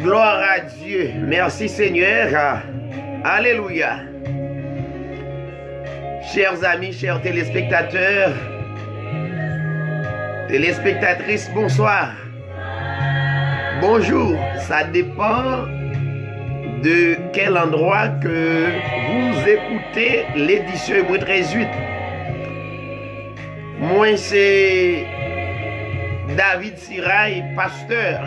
Gloire à Dieu. Merci Seigneur. Alléluia. Chers amis, chers téléspectateurs, téléspectatrices, bonsoir. Bonjour. Ça dépend de quel endroit que vous écoutez l'édition Hébreux 13:8. Moi, c'est David Sirail, pasteur,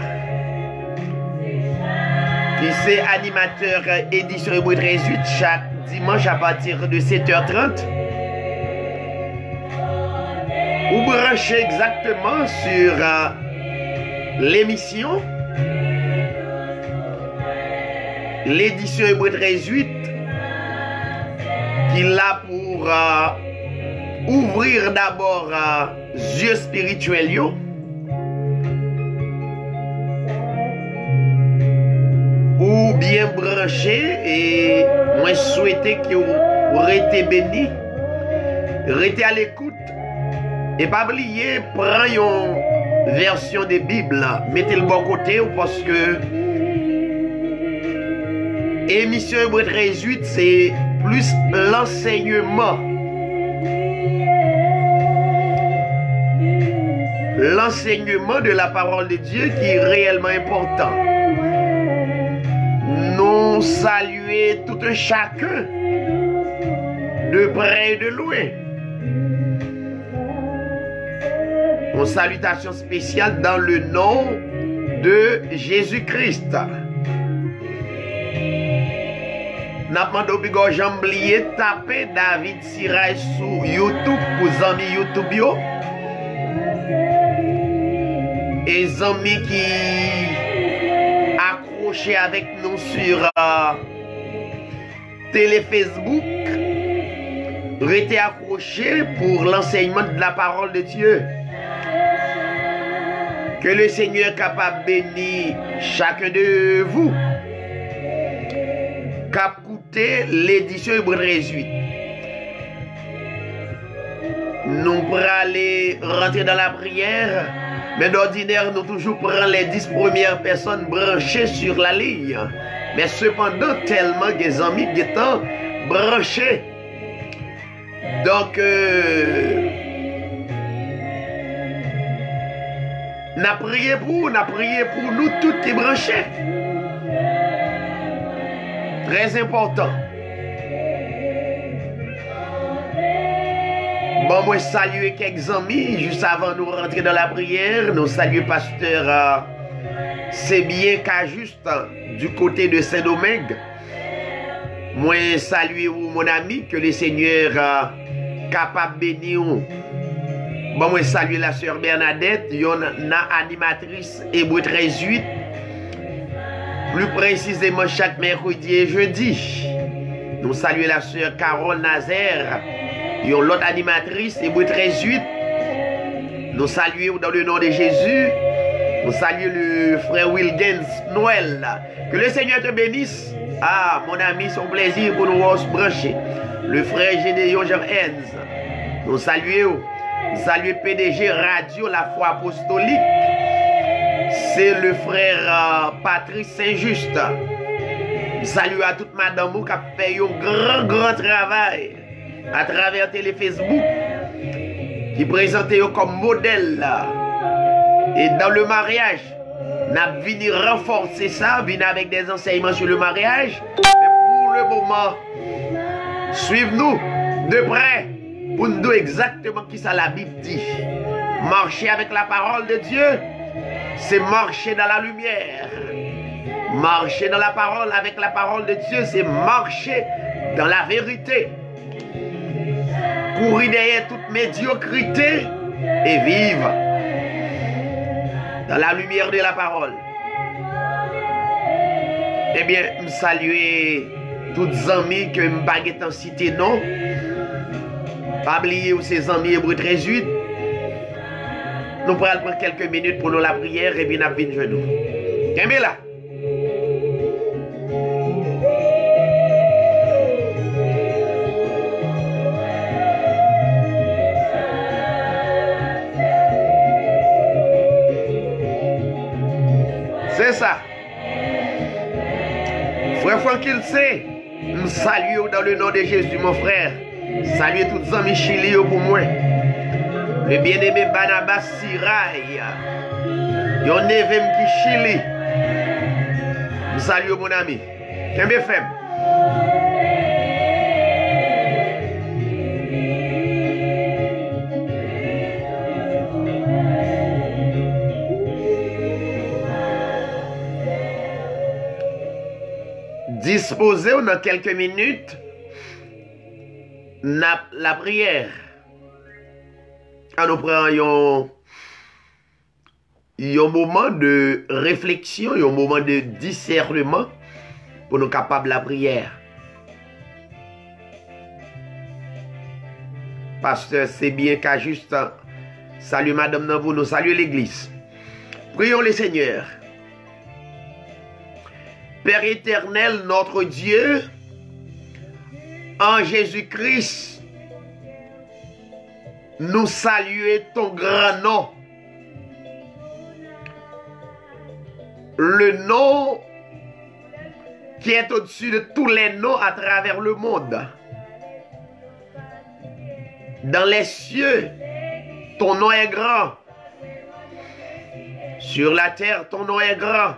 qui c'est animateur édition Hébreux 13:8 chaque dimanche à partir de 7h30. Vous branchez exactement sur l'émission, l'édition Hébreux 13:8, qui l'a pour ouvrir d'abord yeux spirituels yo, ou bien branché, et moi souhaiter que vous restez bénis, restez à l'écoute, et pas oublier, prenez une version de Bible, mettez le bon côté, parce que émission Hébreux 13:8, c'est plus l'enseignement. L'enseignement de la parole de Dieu qui est réellement important. Nous saluer tout un chacun, de près et de loin. Une salutation spéciale dans le nom de Jésus-Christ. N'a pas d'obligo jamblier taper David Sirail sur YouTube pour amis YouTube yo. Et amis qui accrochés avec nous sur télé Facebook, restez accrochés pour l'enseignement de la parole de Dieu. Que le Seigneur est capable de bénir chacun de vous. Cap écouter l'édition Hébreux 13:8. Nous pourrons aller rentrer dans la prière. Mais d'ordinaire, nous toujours prenons les 10 premières personnes branchées sur la ligne. Mais cependant, tellement des amis qui sont branchés. Donc, n'a prié pour nous tous qui branchés. Très important. Bon, moi, saluer quelques amis, juste avant de nous rentrer dans la prière. Nous saluons pasteur C'est bien qu'à juste du côté de Saint-Domingue. Moi, saluer vous, mon ami, que le Seigneur capable de bénir. Bon, moi, saluer la sœur Bernadette, une animatrice Hébreux 13:8. Plus précisément, chaque mercredi et jeudi. Nous saluons la sœur Carole Nazaire. L'autre animatrice, Hébreux 13:8. Nous saluons dans le nom de Jésus. Nous saluons le frère Wilgens Noël. Que le Seigneur te bénisse. Ah, mon ami, c'est un plaisir pour nous se brancher. Le frère Gédéon Jean-Henz. Nous saluons. Nous saluons PDG Radio La Foi Apostolique. C'est le frère Patrice Saint-Just. Salut à toute madame qui a fait un grand travail à travers télé Facebook, qui présentait comme modèle. Et dans le mariage, nous avons venu renforcer ça, venir avec des enseignements sur le mariage. Mais pour le moment, suivez-nous de près pour nous dire exactement qui ça la Bible dit. Marcher avec la parole de Dieu, c'est marcher dans la lumière. Marcher dans la parole avec la parole de Dieu, c'est marcher dans la vérité. Courir derrière toute médiocrité et vivre dans la lumière de la parole. Eh bien, je salue tous les amis que je ne vais pas citer non. Pas oublier ces amis Hébreux 13:8. Nous pourrons prendre quelques minutes pour nous la prière et puis nous allons genoux. Qu'est-ce là? C'est ça. sans qu'il sait. Nous saluons dans le nom de Jésus, mon frère. Saluez tous les amis Chili pour moi. Le bien-aimé Barnabas Siraï. Yon nevem qui Chili. Nous saluons mon ami. Qu'est-ce que fait? Disposez dans quelques minutes la prière. Nous prenons un moment de réflexion, un moment de discernement pour nous capables de la prière. Pasteur, c'est bien qu'à juste salut Madame Navou, nous saluons l'Église. Prions le Seigneur. Père éternel, notre Dieu, en Jésus-Christ, nous saluons ton grand nom. Le nom qui est au-dessus de tous les noms à travers le monde. Dans les cieux, ton nom est grand. Sur la terre, ton nom est grand.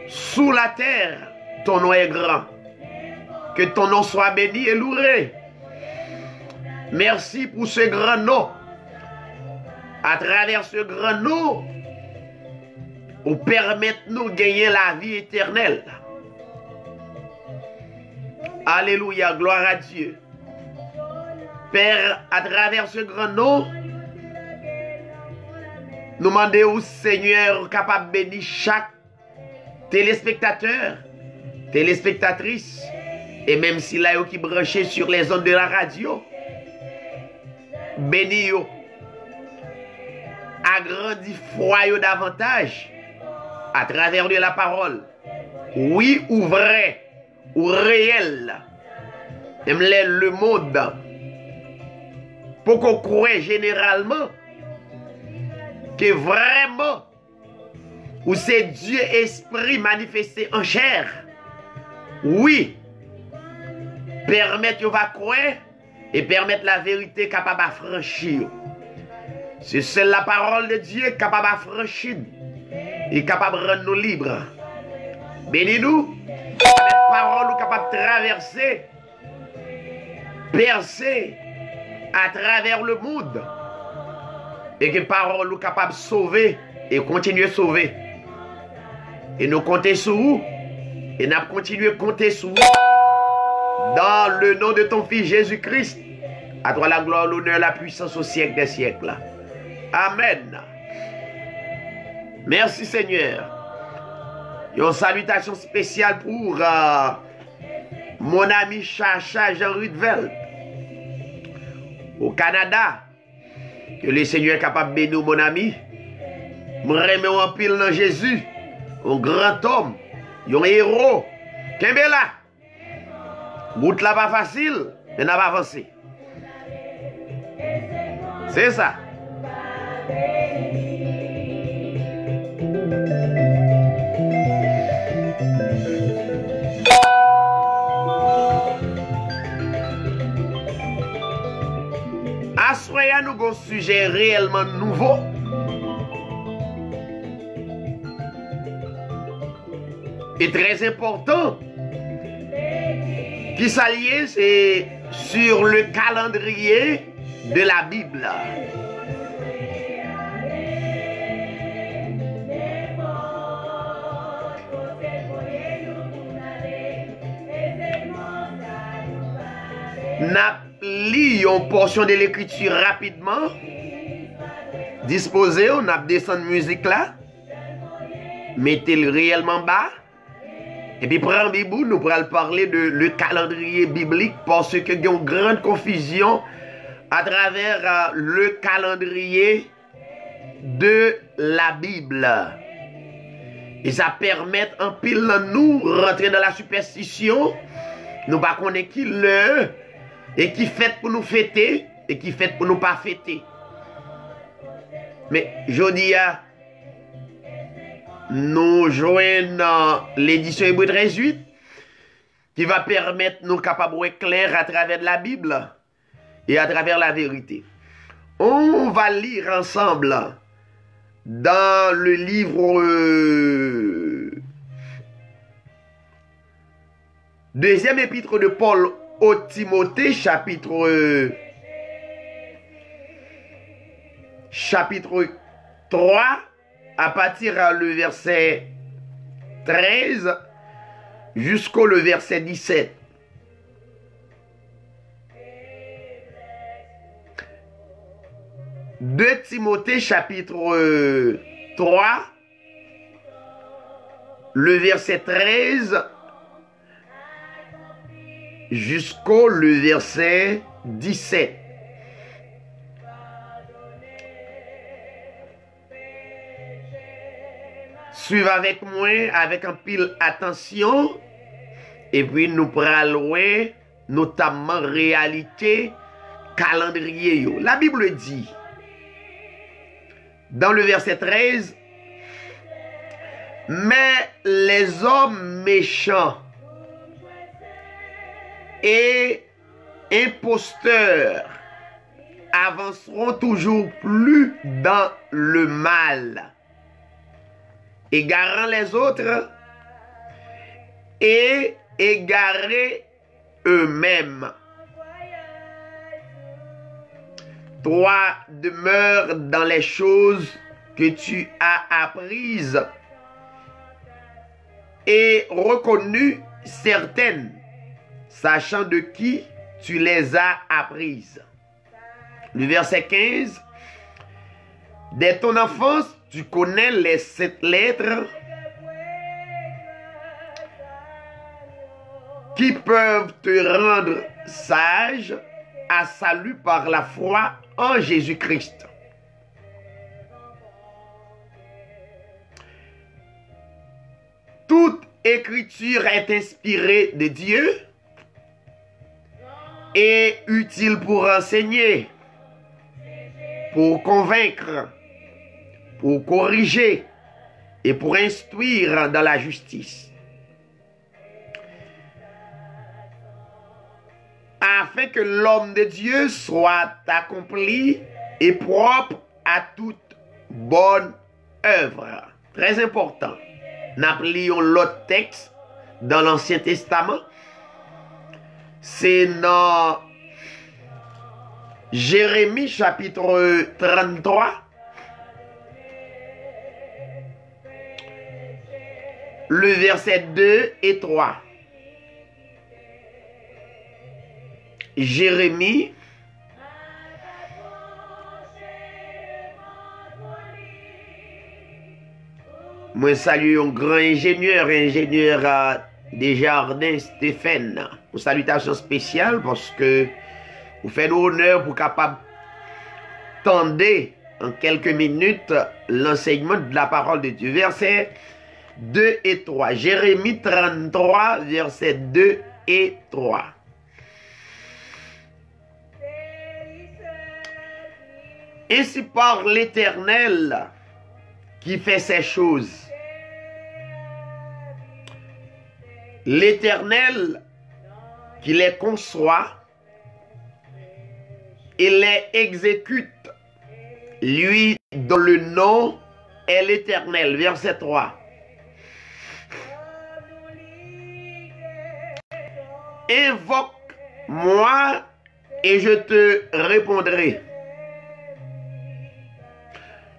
Sous la terre, ton nom est grand. Que ton nom soit béni et loué. Merci pour ce grand nom. À travers ce grand nom, vous permettez-nous de gagner la vie éternelle. Alléluia, gloire à Dieu. Père, à travers ce grand nom, nous demandons au Seigneur capable de bénir chaque téléspectateur, téléspectatrice, et même si là qui branché sur les ondes de la radio, bénis yo, agrandis foi davantage à travers de la parole, oui ou vrai, ou réel, même le monde, pour qu'on croie généralement que vraiment, ou c'est Dieu esprit manifesté en chair. Oui. Permettre de croire et permettre la vérité capable de franchir. C'est seule la parole de Dieu capable de franchir et capable de rendre nous libres. Bénis-nous. Cette parole capable de traverser, percer à travers le monde. Et que parole capable de sauver et continuer à sauver. Et nous comptons sur vous. Et nous continuons à compter sur vous. Dans le nom de ton Fils Jésus-Christ. À toi la gloire, l'honneur, la puissance au siècle des siècles. Amen. Merci Seigneur. Une salutation spéciale pour mon ami Chacha Jean Rudvel. Au Canada. Que le Seigneur est capable de bénir mon ami. Je remets en pile dans Jésus. Un grand homme. Un héros. Qu'est-ce là? Route là pas facile. Mais n'a pas avancé. C'est ça. Assoya nous avons un sujet réellement nouveau. Et très important. Qui s'allie, c'est sur le calendrier de la Bible. N'a lu une portion de l'écriture rapidement. Disposé, on a descendu musique là. Mettez-le réellement bas. Et puis, prends Bible, nous pourrons parler de le calendrier biblique parce qu'il y a une grande confusion à travers le calendrier de la Bible. Et ça permet en pile nous rentrer dans la superstition. Nous ne connaissons pas qui le et qui fait pour nous fêter et qui fait pour nous pas fêter. Mais je dis, nous joignons l'édition Hébreu 13:8 qui va permettre nous capables de clair à travers de la Bible et à travers la vérité. On va lire ensemble dans le livre deuxième épître de Paul au Timothée, chapitre 3, à partir du verset 13 jusqu'au verset 17. De Timothée chapitre 3, le verset 13 jusqu'au verset 17. Suivez avec moi avec un pile attention et puis nous parlons notamment réalité calendrier. La Bible dit dans le verset 13, mais les hommes méchants et imposteurs avanceront toujours plus dans le mal, égarant les autres et égarés eux-mêmes. Toi, demeure dans les choses que tu as apprises et reconnues certaines, sachant de qui tu les as apprises. Le verset 15. Dès ton enfance, tu connais les 7 lettres qui peuvent te rendre sage à salut par la foi en Jésus-Christ. Toute écriture est inspirée de Dieu et utile pour enseigner, pour convaincre, pour corriger et pour instruire dans la justice, afin que l'homme de Dieu soit accompli et propre à toute bonne œuvre. Très important. N'appelions l'autre texte dans l'Ancien Testament. C'est dans Jérémie chapitre 33. Le verset 2 et 3. Jérémie moi salue un grand ingénieur des jardins Stéphane. Une salutation spéciale parce que vous faites l'honneur pour capable tendre en quelques minutes l'enseignement de la parole de Dieu. Versets 2 et 3. Jérémie 33, versets 2 et 3. Ainsi parle l'Éternel qui fait ces choses. L'Éternel qui les conçoit et les exécute, lui dont le nom est l'Éternel. Verset 3. Invoque-moi et je te répondrai.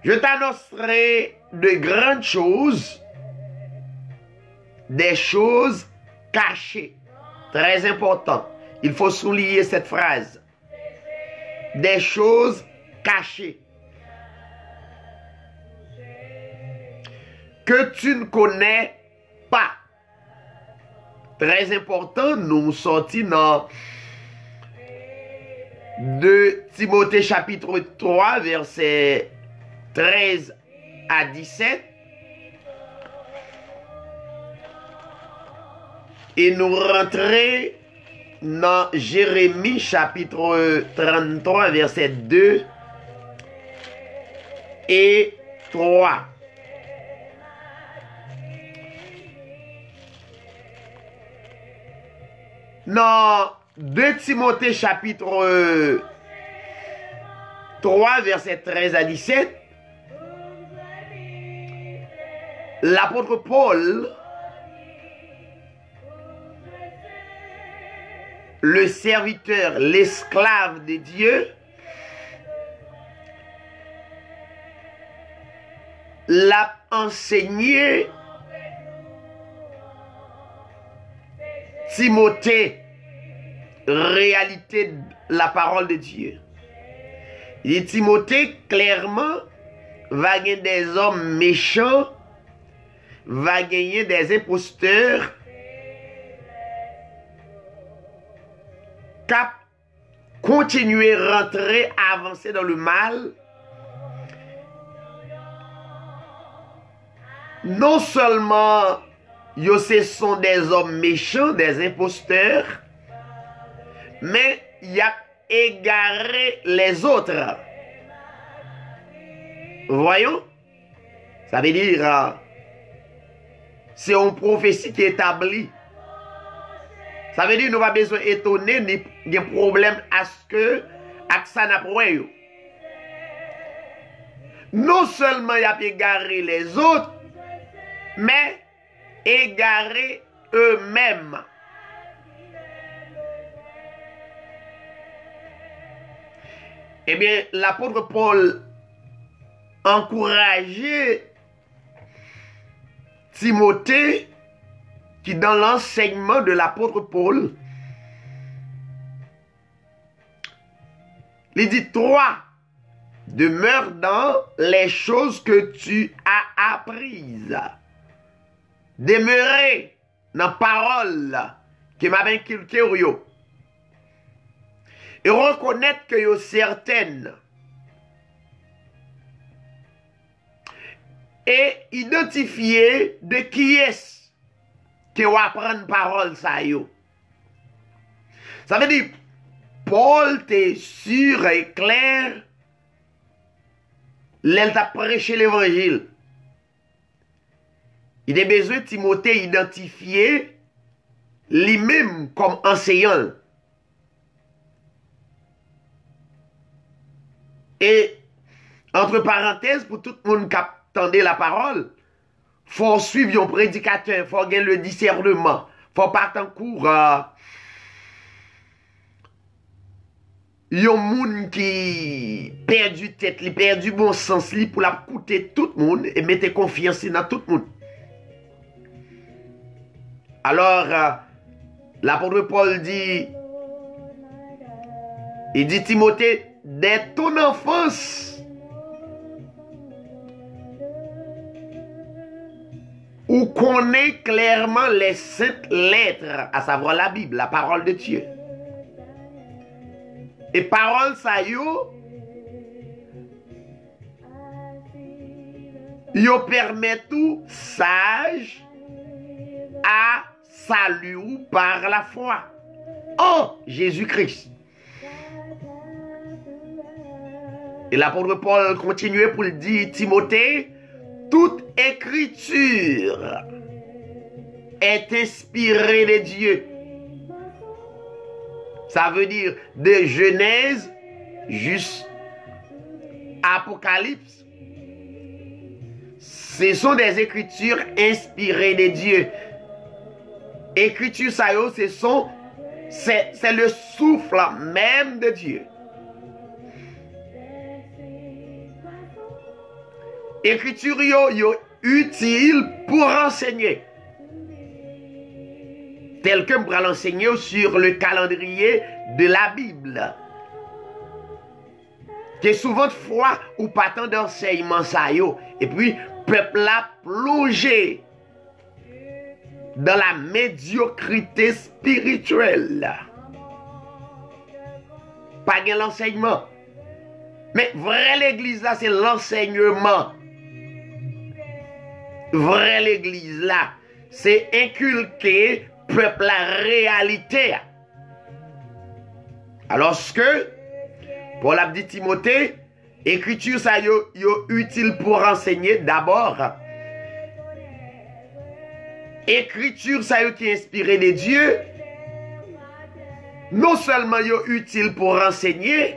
Je t'annoncerai de grandes choses, des choses cachées. Très important. Il faut souligner cette phrase. Des choses cachées. Que tu ne connais pas. Très important, nous sortis dans 2 Timothée chapitre 3, verset 13 à 17. Et nous rentrer dans Jérémie chapitre 33, verset 2 et 3. Dans 2 Timothée chapitre 3, verset 13 à 17, l'apôtre Paul, le serviteur, l'esclave de Dieu, l'a enseigné Timothée, réalité de la parole de Dieu. Et Timothée, clairement, va gagner des hommes méchants, va gagner des imposteurs, cap continuer à rentrer, à avancer dans le mal. Non seulement ce sont des hommes méchants, des imposteurs, mais il a égaré les autres. Voyons, ça veut dire c'est une prophétie qui est établie. Ça veut dire nous n'avons pas besoin d'étonner ni de problème à ce que ça n'a pas. Non seulement il a égaré les autres, mais égaré eux-mêmes. Eh bien, l'apôtre Paul encourageait Timothée, qui dans l'enseignement de l'apôtre Paul, il dit 3, demeure dans les choses que tu as apprises. Demeurer dans la parole qui m'a inculqué. Et reconnaître que yo certaines. Et identifier de qui est-ce qui va prendre parole ça yo. Ça veut dire, Paul t'es sûr et clair, l'elle t'a prêché l'évangile. Il a besoin de Timothée identifier lui-même comme enseignant. Et, entre parenthèses, pour tout le monde qui attendait la parole, il faut suivre un prédicateur, il faut gagner le discernement, il faut partir en cours. Il y a un monde qui perd du tête, il perd du bon sens, pour la coûter tout le monde et mettre confiance dans tout le monde. Alors, l'apôtre Paul dit, il dit Timothée, dès ton enfance, où connaît clairement les saintes lettres, à savoir la Bible, la parole de Dieu. Et parole ça yo permet tout sage à salut par la foi en Jésus-Christ. Et l'apôtre Paul continuait pour le dire, Timothée, toute écriture est inspirée de Dieu. Ça veut dire de Genèse jusqu'à Apocalypse. Ce sont des écritures inspirées de Dieu. Écriture, ça y est, c'est le souffle même de Dieu. Écriture, yo utile pour enseigner. Tel que pour l'enseigner sur le calendrier de la Bible. Que souvent de fois, ou pas tant d'enseignement ça yo. Et puis, peuple a plongé dans la médiocrité spirituelle. Pas de l'enseignement. Mais vrai l'église là, c'est l'enseignement. Vrai l'église là, c'est inculquer peuple la réalité. Alors que, Paul a dit Timothée, écriture ça yo utile pour enseigner d'abord. Écriture ça yo qui est inspirée de Dieu, non seulement yo utile pour enseigner,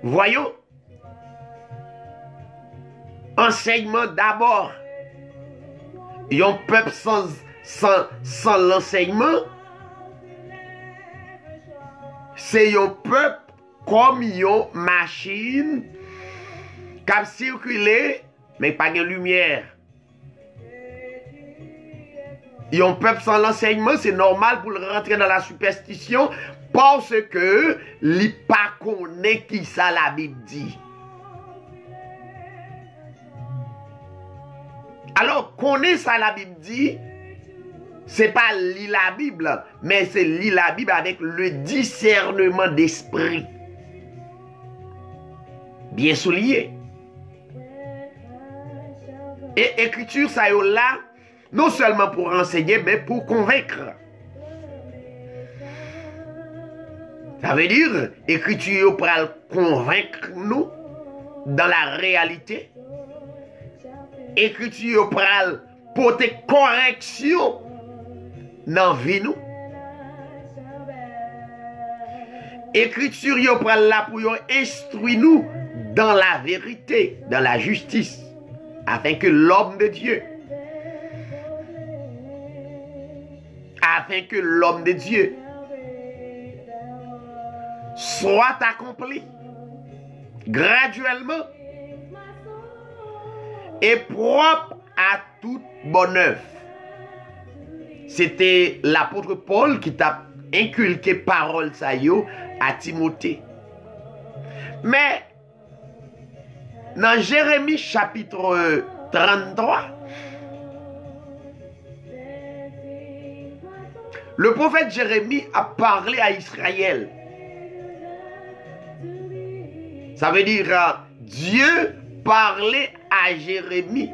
voyons, enseignement d'abord. Yon peuple sans l'enseignement, c'est yon peuple comme yon machine qui a circulé, mais pas de lumière. Yon peuple sans l'enseignement, c'est normal pour rentrer dans la superstition parce que li pas connaît qui ça la Bible dit. Alors, connaît ça la Bible dit, c'est pas lire la Bible, mais c'est lire la Bible avec le discernement d'esprit. Bien souligné. Et écriture, ça y est là, non seulement pour enseigner, mais pour convaincre. Ça veut dire, écriture pour convaincre nous dans la réalité. Écriture pour porter correction dans la vie nous. Écriture pour là pour instruire nous dans la vérité, dans la justice, afin que l'homme de Dieu, soit accompli graduellement et propre à toute bonne œuvre. C'était l'apôtre Paul qui t'a inculqué parole ça yo à Timothée. Mais dans Jérémie chapitre 33, le prophète Jérémie a parlé à Israël. Ça veut dire Dieu parlait à Jérémie.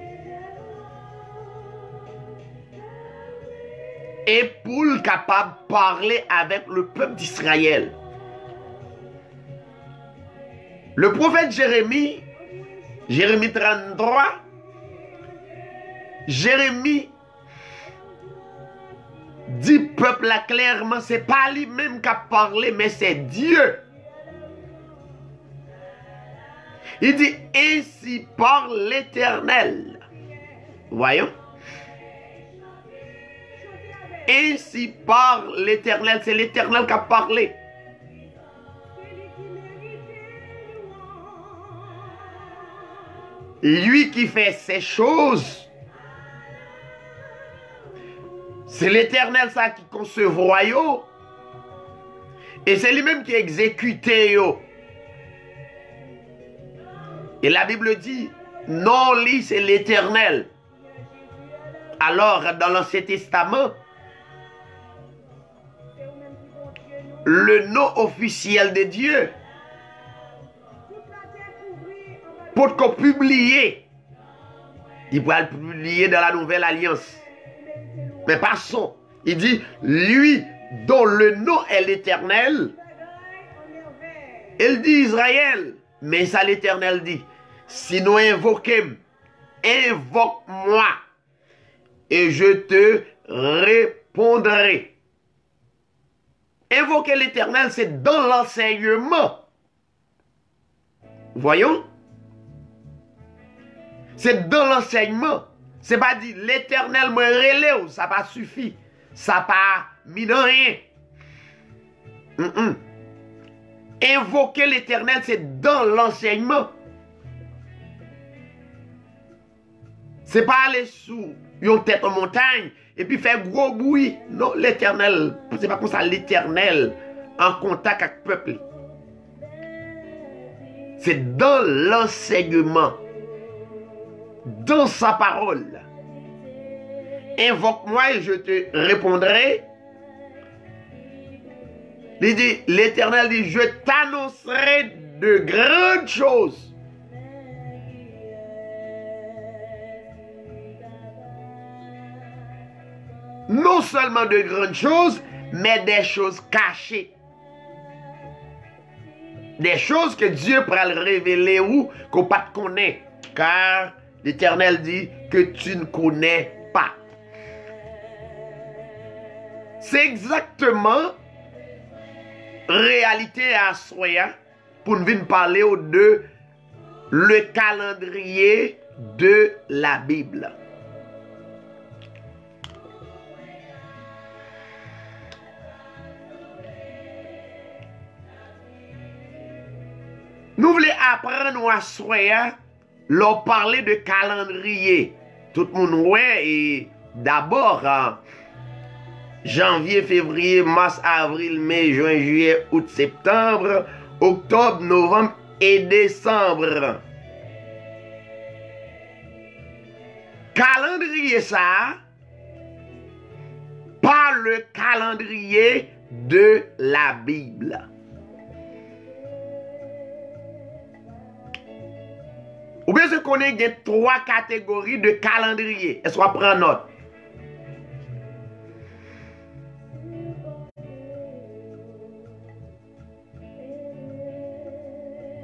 Et pour le capable de parler avec le peuple d'Israël. Le prophète Jérémie, Jérémie 33, Jérémie dit peuple là clairement, c'est pas lui-même qui a parlé, mais c'est Dieu. Il dit, ainsi parle l'Éternel. Voyons. Ainsi parle l'Éternel. C'est l'Éternel qui a parlé. Lui qui fait ces choses, c'est l'Éternel ça qui concevra yo. Et c'est lui-même qui exécute yo. Et la Bible dit, non, lui, c'est l'Éternel. Alors, dans l'Ancien Testament, le nom officiel de Dieu, pour qu'on publie, il pourra le publier dans la Nouvelle Alliance. Mais passons, il dit, lui dont le nom est l'Éternel, il dit Israël. Mais ça l'Éternel dit, si nous invoquons, invoque-moi et je te répondrai. Invoquer l'Éternel, c'est dans l'enseignement. Voyons. C'est dans l'enseignement. C'est pas dit l'Éternel me relève, ça pas suffit. Ça pas mis dans rien. Invoquer l'Éternel, c'est dans l'enseignement. C'est pas aller sous une tête en montagne et puis faire gros bruit. Non, l'Éternel, c'est pas comme ça l'Éternel en contact avec le peuple. C'est dans l'enseignement, dans sa parole. Invoque-moi et je te répondrai. L'Éternel dit, je t'annoncerai de grandes choses. Non seulement de grandes choses, mais des choses cachées. Des choses que Dieu pourra le révéler ou qu'on ne connaît. Car l'Éternel dit que tu ne connais pas. C'est exactement réalité à soi pour nous venir parler de le calendrier de la Bible. Nous voulons apprendre à soi, leur parler de calendrier. Tout le monde, ouais, et d'abord, janvier, février, mars, avril, mai, juin, juillet, août, septembre, octobre, novembre et décembre. Calendrier ça, pas le calendrier de la Bible. Ou bien je connais qu'il y a 3 catégories de calendrier. Est-ce qu'on prend note?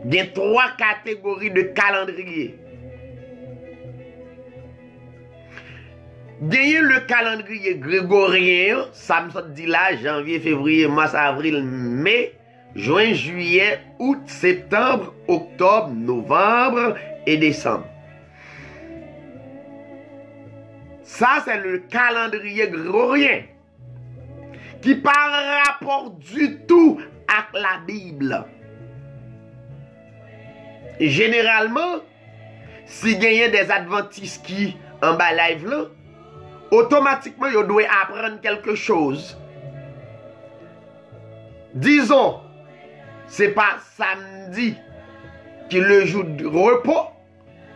Il y a 3 catégories de calendrier. Il y a le calendrier grégorien, ça me dit là, janvier, février, mars, avril, mai, juin, juillet, août, septembre, octobre, novembre et décembre. Ça, c'est le calendrier grégorien qui n'a pas rapport du tout avec la Bible. Généralement, si il y a des adventistes qui en bas live là, automatiquement, ils doivent apprendre quelque chose. Disons, c'est pas samedi qui est le jour de repos.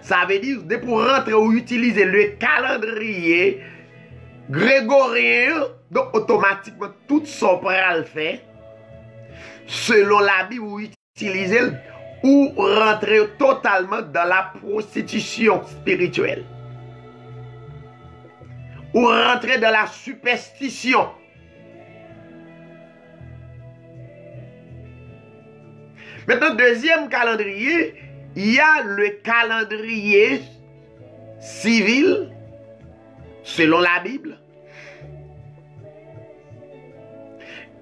Ça veut dire, dès pour rentrer ou utiliser le calendrier grégorien, donc automatiquement, tout ça pourra le faire. Selon la Bible, vous utilisez ou rentrer totalement dans la prostitution spirituelle. Ou rentrer dans la superstition. Maintenant, deuxième calendrier, il y a le calendrier civil, selon la Bible,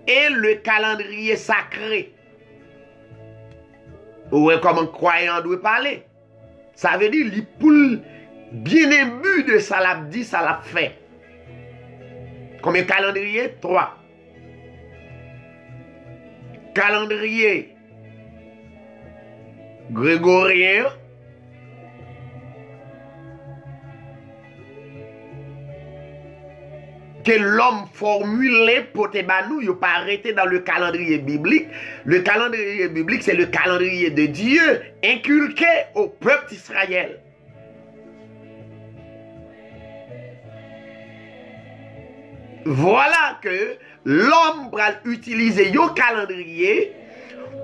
et le calendrier sacré. Ou comme un croyant doit parler. Ça veut dire, les poules bien imbu de ça l'a dit, ça l'a fait. Combien de calendrier? 3. Calendrier grégorien, que l'homme formulé pour te banou, il n'a pas arrêté dans le calendrier biblique. Le calendrier biblique, c'est le calendrier de Dieu inculqué au peuple d'Israël. Voilà que l'homme va utiliser le calendrier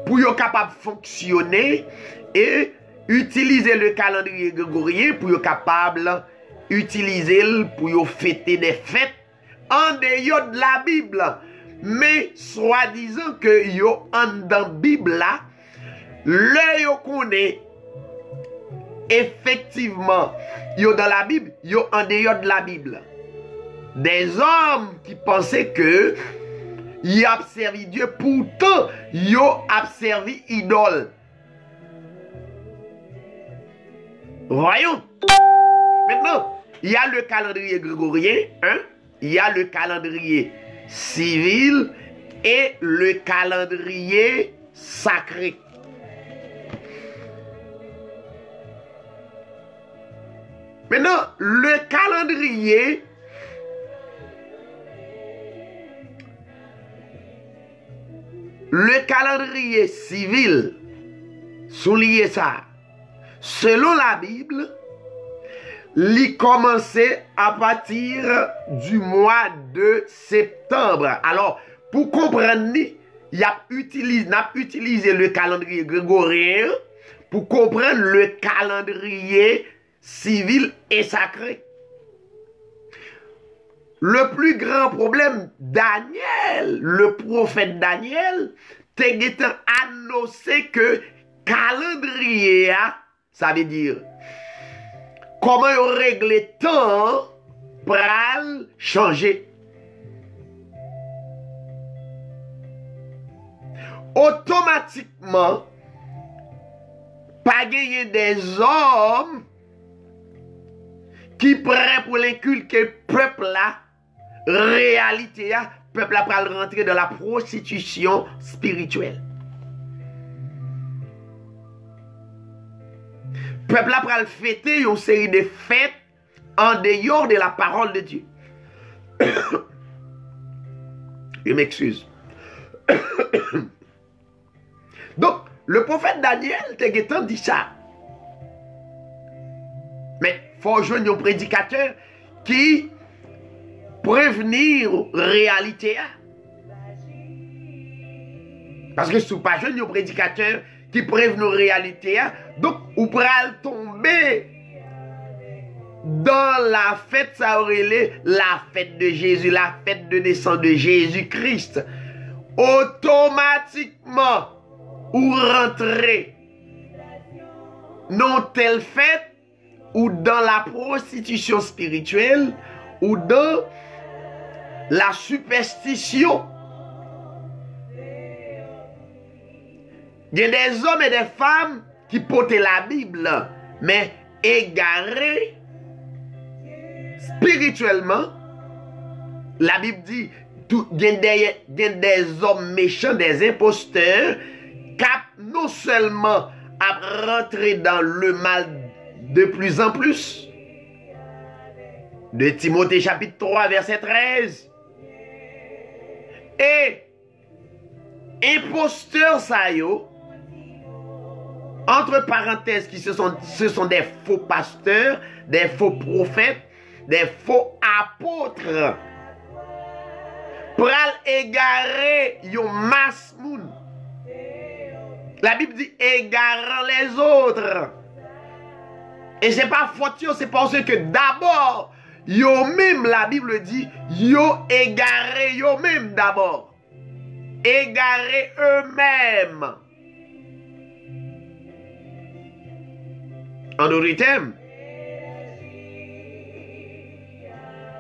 pour être capable de fonctionner et utiliser le calendrier grégorien pour être capable d'utiliser pour fêter des fêtes en dehors de la Bible. Mais soi-disant que yo en dans la Bible là, le yo connaît effectivement yo dans la Bible, yo en dehors de la Bible. Des hommes qui pensaient que ils ont servi Dieu, pourtant ils ont servi idole. Voyons. Maintenant, il y a le calendrier grégorien, hein? Il y a le calendrier civil et le calendrier sacré. Maintenant, le calendrier civil, soulignez ça, selon la Bible, il commençait à partir du mois de septembre. Alors, pour comprendre, il a utilisé le calendrier grégorien pour comprendre le calendrier civil et sacré. Le plus grand problème, Daniel, le prophète Daniel, t'es annoncé que calendrier, ça veut dire comment on règle le temps pour changer. automatiquement, pas gagner des hommes qui prêt pour l'inculquer peuple là, réalité là, peuple là pour rentrer dans la prostitution spirituelle. Peuple là pour fêter une série de fêtes en dehors de la parole de Dieu. Je m'excuse. Donc, le prophète Daniel te dit ça. Mais il faut joindre un prédicateur qui prévenir réalité. Parce que si vous pas joindre un prédicateur qui prévenir réalité, donc vous pourrez tomber dans la fête, ça aurait la fête de Jésus, la fête de naissance de Jésus-Christ. Automatiquement, ou rentrer dans telle fête, ou dans la prostitution spirituelle, ou dans la superstition. Il y a des hommes et des femmes qui portent la Bible, mais égarés spirituellement. La Bible dit il y a des hommes méchants, des imposteurs, qui non seulement à rentrer dans le mal de plus en plus. De Timothée chapitre 3 verset 13. Et imposteurs ça yo, entre parenthèses, ce sont des faux pasteurs, des faux prophètes, des faux apôtres. Pral égarer yon masse moun. La Bible dit égarant les autres. Et c'est pas faute, c'est parce que d'abord, yo même, la Bible dit, yo égaré yo même d'abord. Égaré eux-mêmes. En d'autres termes,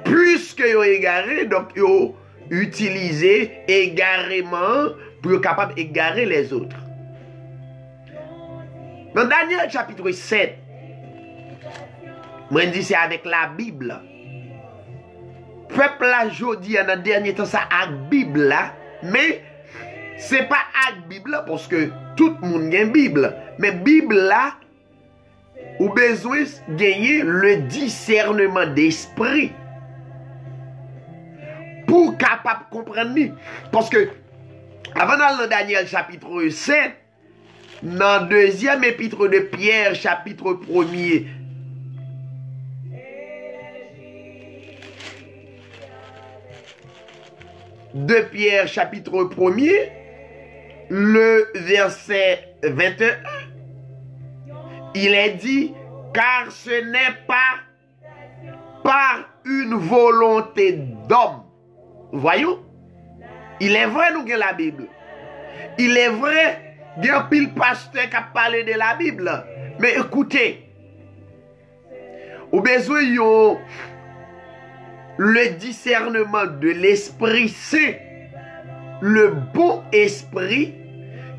puisque yo égaré, donc yo utilisé égarément pour être capable d'égarer les autres. Dans Daniel chapitre 7, moi je dis c'est avec la Bible. Peuple là, je dis dans le dernier temps, ça avec la Bible là, mais c'est pas avec la Bible parce que tout le monde a une Bible. Mais Bible là, ou besoin de gagner le discernement d'esprit pour capable comprendre. Parce que avant dans Daniel chapitre 7, dans le deuxième épître de Pierre chapitre 1er, de Pierre chapitre 1er, le verset 21, il est dit, car ce n'est pas par une volonté d'homme. Voyons, il est vrai nous avons la Bible. Il est vrai, il y a un pile pasteur qui a parlé de la Bible. Mais écoutez, au besoin le discernement de l'Esprit Saint, le bon esprit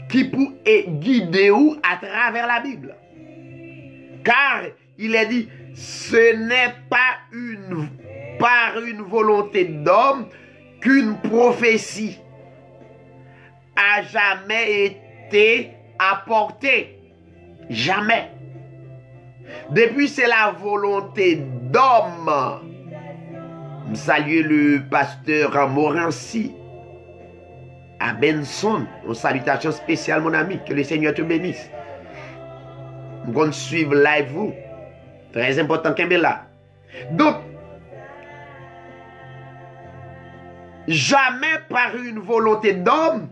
qui peut guider ou à travers la Bible. Car il est dit, ce n'est pas par une volonté d'homme qu'une prophétie a jamais été apportée. Jamais. Depuis c'est la volonté d'homme. Je salue le pasteur Morancy à Benson. Une salutation spéciale mon ami. Que le Seigneur te bénisse. Nous allons suivre live vous. Très important qu'il y ait là. Donc, jamais par une volonté d'homme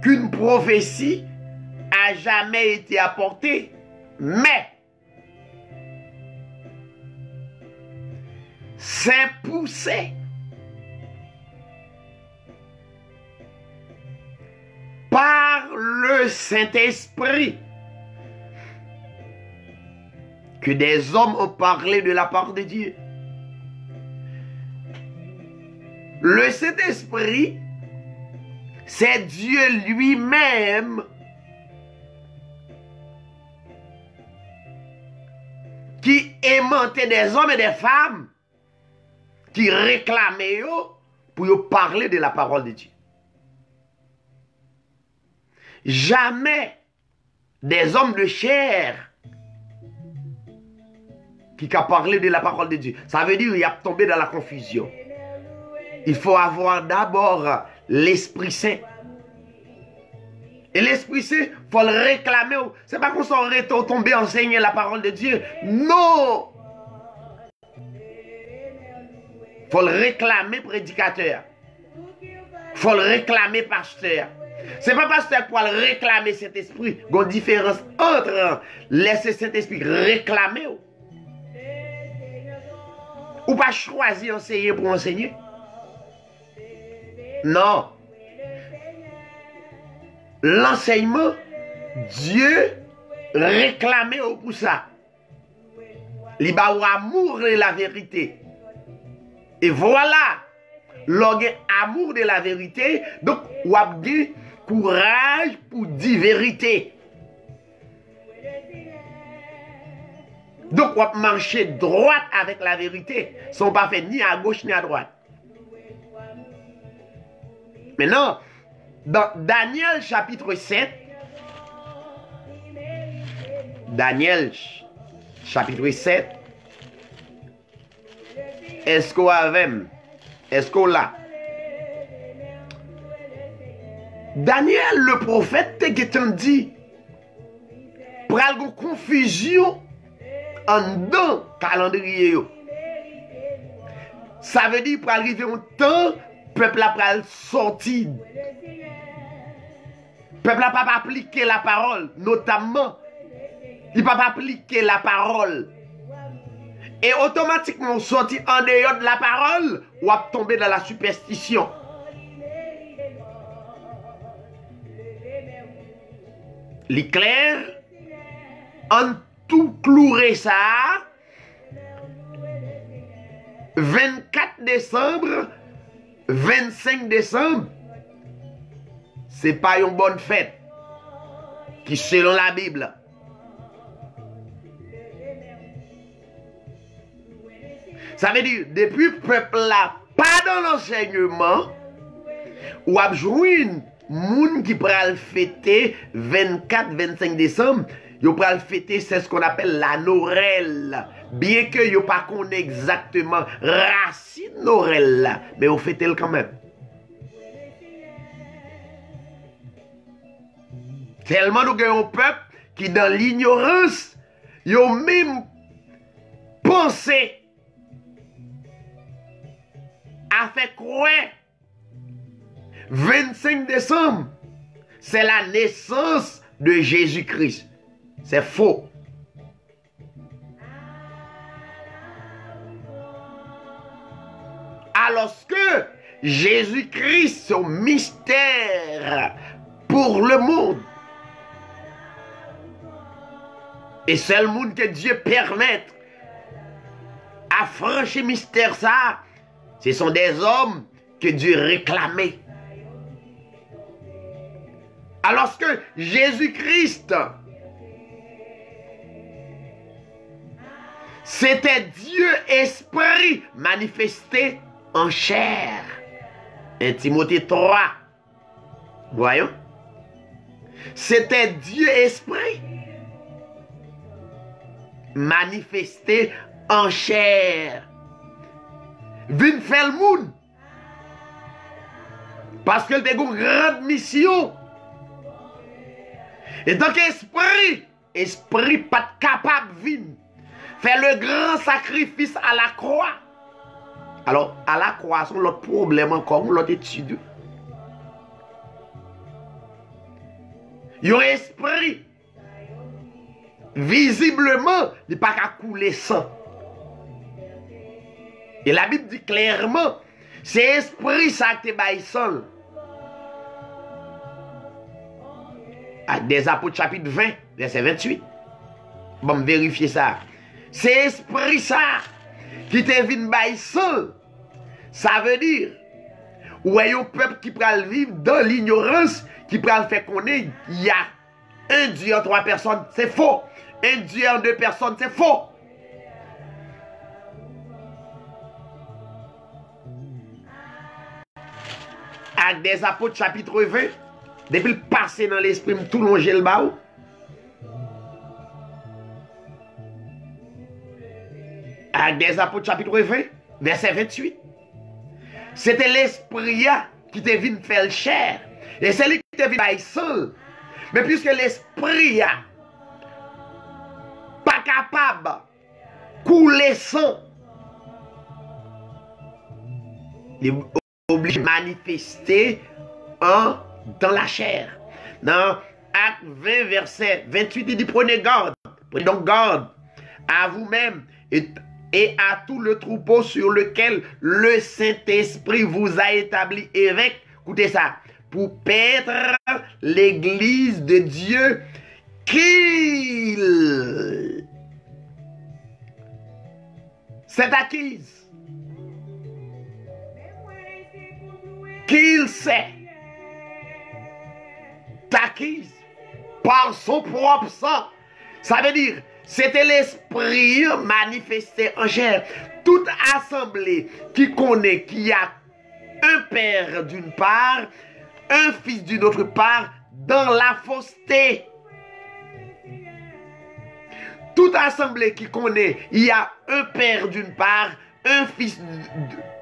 qu'une prophétie a jamais été apportée. Mais, c'est poussé par le Saint-Esprit que des hommes ont parlé de la part de Dieu. Le Saint-Esprit, c'est Dieu lui-même qui aimantait des hommes et des femmes qui réclamaient pour parler de la parole de Dieu. Jamais des hommes de chair qui a parlé de la parole de Dieu. Ça veut dire qu'il a tombé dans la confusion. Il faut avoir d'abord l'Esprit Saint. Et l'Esprit Saint, il faut le réclamer. Ce n'est pas qu'on s'aurait tombé enseigner la parole de Dieu. Non! Il faut le réclamer prédicateur. Il faut le réclamer pasteur. Ce n'est pas pasteur qui va le réclamer cet esprit. Il y a une différence entre laisser cet esprit réclamer ou pas choisir enseigner pour enseigner. Non. L'enseignement, Dieu réclamait pour ça. Il va avoir amour de la vérité. Et voilà, l'amour de la vérité, donc on a dit courage pour dire vérité. Donc on va marcher droite avec la vérité, sans pas faire ni à gauche ni à droite. Maintenant, dans Daniel chapitre 7, Daniel chapitre 7, est-ce qu'on a même? Est-ce qu'on l'a? Daniel le prophète qui t'a dit, pral une confusion en dans calendrier. Ça veut dire pour arriver un temps, peuple a pral sorti. Peuple n'a pas appliqué la parole, notamment, il n'a pas appliqué la parole. Et automatiquement, sorti en dehors de la parole, ou va tomber dans la superstition. L'éclair, en tout clouer ça, 24 décembre, 25 décembre, c'est pas une bonne fête, qui selon la Bible. Ça veut dire, depuis le peuple là, pas dans l'enseignement, ou a joindre moun qui pral fêter 24-25 décembre, yo pral fêter, c'est ce qu'on appelle la Noël. Bien que yo pas connaît exactement racine Noël là, mais on fête quand même. Tellement nous avons un peuple qui dans l'ignorance, yo même pensé a fait croire 25 décembre, c'est la naissance de Jésus-Christ. C'est faux. Alors que Jésus-Christ, c'est un mystère pour le monde. Et c'est le monde que Dieu permet à franchir mystère ça. Ce sont des hommes que Dieu réclamait. Alors que Jésus-Christ, c'était Dieu esprit manifesté en chair. 1 Timothée 3. Voyons. C'était Dieu esprit manifesté en chair. Vin faire le monde. Parce qu'elle a une grande mission. Et donc esprit pas capable de venir faire le grand sacrifice à la croix. Alors, à la croix, c'est l'autre problème encore, l'autre étude. Il y a un esprit. Visiblement, il n'est pas qu'à couler sang. Et la Bible dit clairement, c'est esprit ça qui te sang. Des Apôtres chapitre 20, verset 28. Bon, vérifier ça. C'est esprit ça qui te vient bailler sang. Ça veut dire, Ou un peuple qui peut vivre dans l'ignorance, qui peut faire qu'on est, il y a un Dieu en 3 personnes, c'est faux. Un Dieu en 2 personnes, c'est faux. Actes des Apôtres, chapitre 20, depuis le passé dans l'esprit, tout longer le bas. Actes des Apôtres, chapitre 20, verset 28. C'était l'esprit qui te venu faire le chair. Et c'est lui qui te venu faire seul. Mais puisque l'esprit pas capable de couler sang, il est obligé de manifester dans la chair. Dans Acte 20, verset 28, il dit prenez garde. Prenez donc garde à vous-même et à tout le troupeau sur lequel le Saint-Esprit vous a établi évêque. Écoutez ça. Pour paître l'église de Dieu qu'il s'est acquise. Qu'il s'est acquise par son propre sang. Ça veut dire, c'était l'esprit manifesté en chair. Toute assemblée qui connaît qu'il y a un père d'une part, un fils d'une autre part, dans la fausseté. Toute assemblée qui connaît, il y a un père d'une part, un fils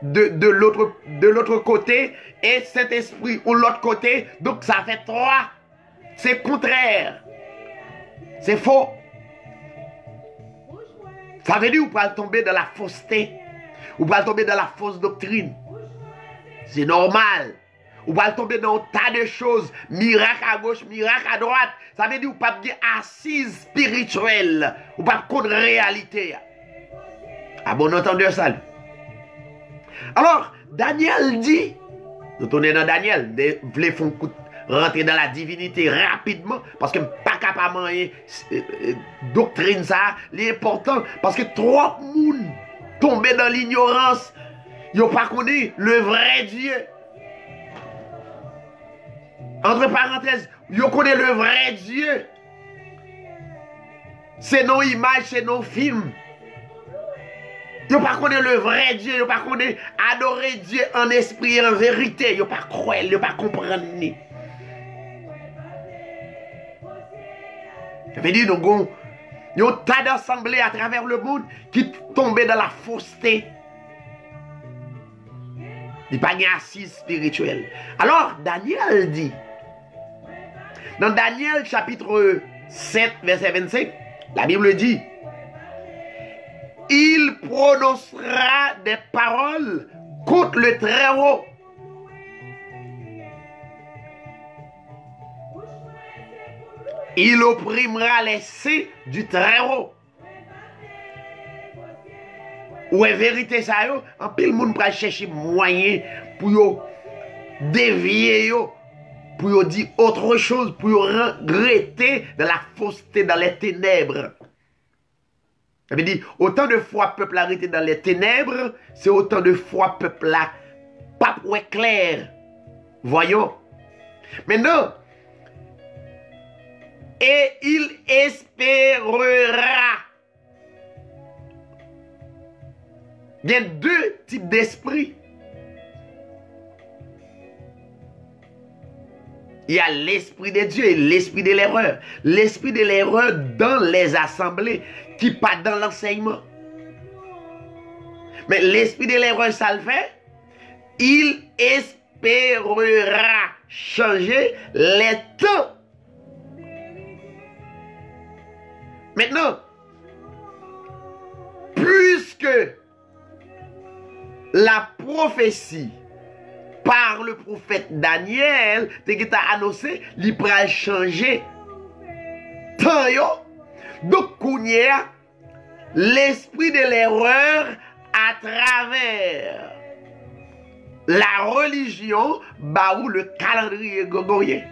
de l'autre côté, et cet esprit ou l'autre côté, donc ça fait 3. C'est contraire. C'est faux. Ça veut dire vous pouvez tomber dans la fausseté. Vous pouvez tomber dans la fausse doctrine. C'est normal. Vous pouvez tomber dans un tas de choses. Miracle à gauche, miracle à droite. Ça veut dire vous pouvez être assise spirituelle. Vous pouvez contre réalité. À bon entendeur, ça. Alors, Daniel dit, nous tournons dans Daniel, vous voulez rentrer dans la divinité rapidement, parce que pas capable de doctrine ça, l'important, parce que trop de monde tombé dans l'ignorance, ils n'ont pas connu le vrai Dieu. Entre parenthèses, ils connaissent le vrai Dieu. C'est nos images, c'est nos films. Ils n'ont pas connu le vrai Dieu, ils n'ont pas connu adorer Dieu en esprit et en vérité. Ils n'ont pas croire, ils n'ont pas comprendre. Ça veut dire nous il y a un tas d'assemblées à travers le monde qui tombent dans la fausseté. Il n'y a pas une assise spirituelle. Alors, Daniel dit, dans Daniel chapitre 7, verset 25, la Bible dit, il prononcera des paroles contre le Très-Haut. Il opprimera les saints du Très-Haut. Ou en vérité, ça yo, en pile monde va chercher moyen pour yo dévier yo, pour yo dire autre chose, pour yo regretter de la fausseté dans les ténèbres. Ça veut dire, autant de fois peuple arrêté dans les ténèbres, c'est autant de fois peuple là, pas pour être clair. Voyons. Maintenant, et il espérera. Il y a 2 types d'esprit. Il y a l'esprit de Dieu et l'esprit de l'erreur. L'esprit de l'erreur dans les assemblées, qui pas dans l'enseignement. Mais l'esprit de l'erreur, ça le fait. Il espérera changer les temps. Maintenant, puisque la prophétie par le prophète Daniel, qui t'a annoncé, il pourra changer tant yo. Donc, l'esprit de l'erreur à travers la religion, ou le calendrier grégorien.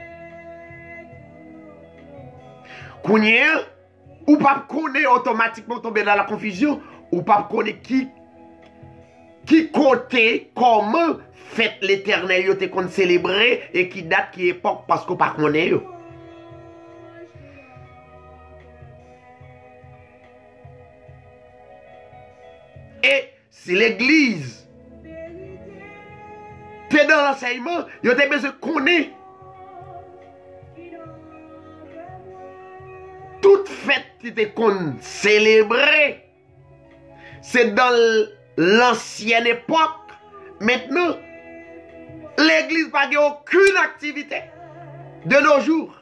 Ou pas connaître automatiquement tomber dans la confusion, ou pas connaître qui qui côté comment fête l'éternel yo te kon célébrer et qui date qui époque parce qu'on pas connaît yo. Et si l'église t'es dans l'enseignement, yo te besoin connaître toute fête qui te kon célébrer. C'est dans l'ancienne époque. Maintenant, l'église n'a pas aucune activité de nos jours.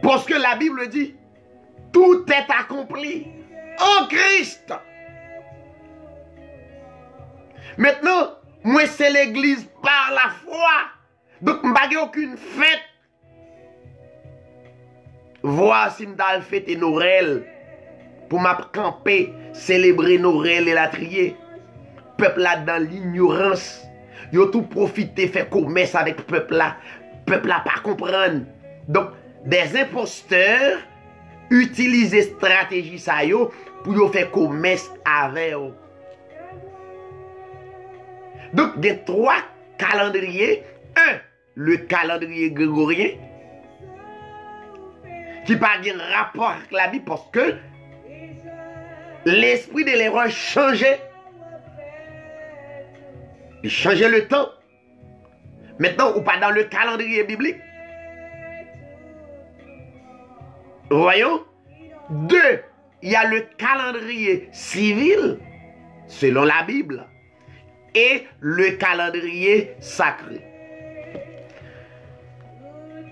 Parce que la Bible dit, tout est accompli en Christ. Maintenant, moi c'est l'église par la foi. Donc, je n'ai pas aucune fête. Voici m'dal fête Noël pour m'a camper, célébrer Noël et la trier. Peuple là dans l'ignorance. Yo tout profiter, faire commerce avec peuple là. Peuple là pas comprendre. Donc, des imposteurs utilisent stratégie ça yo pour yo faire commerce avec eux. Donc, il y a 3 calendriers. Un, le calendrier grégorien, qui n'a pas de rapport avec la Bible parce que l'esprit de l'erreur changeait. Il changeait le temps. Maintenant, ou pas dans le calendrier biblique. Voyons. 2, il y a le calendrier civil, selon la Bible, et le calendrier sacré.